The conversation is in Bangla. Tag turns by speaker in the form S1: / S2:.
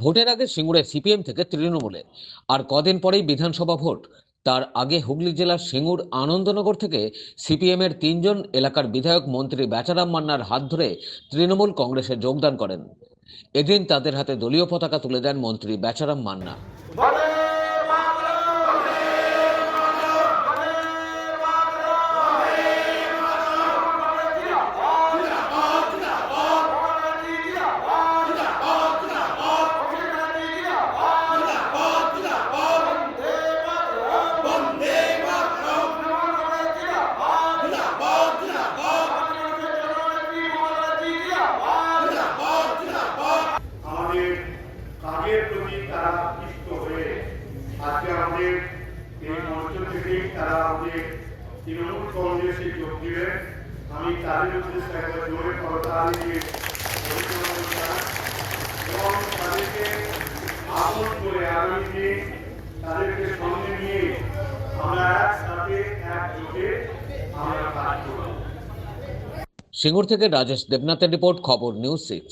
S1: ভোটের আগে সিঙ্গুরে সিপিএম থেকে তৃণমূলে, আর কদিন পরেই বিধানসভা ভোট। তার আগে হুগলি জেলার সিঙ্গুর আনন্দনগর থেকে সিপিএম এর 3জন এলাকার বিধায়ক মন্ত্রী বেচারাম মান্নার হাত ধরে তৃণমূল কংগ্রেসে যোগদান করেন। এদিন তাদের হাতে দলীয় পতাকা তুলে দেন মন্ত্রী বেচারাম মান্না।
S2: আমাদের কাজের প্রতি তারা আকৃষ্ট হয়ে আজকে আমাদের এই মঞ্চ থেকেই তারা আমাদের তৃণমূল কংগ্রেসে যোগ দিলেন। আমি তাদের উদ্দেশ্যে একবার জোরে করতালি দিয়ে অভিনন্দন জানাই এবং তাদেরকে আপন করে আগামী দিনে তাদেরকে সঙ্গে নিয়ে আমরা একসাথে একজোটে আমরা কাজ করব।
S1: সিঙ্গুর থেকে রাজেশ দেবনাথের রিপোর্ট, খবর নিউজ 6।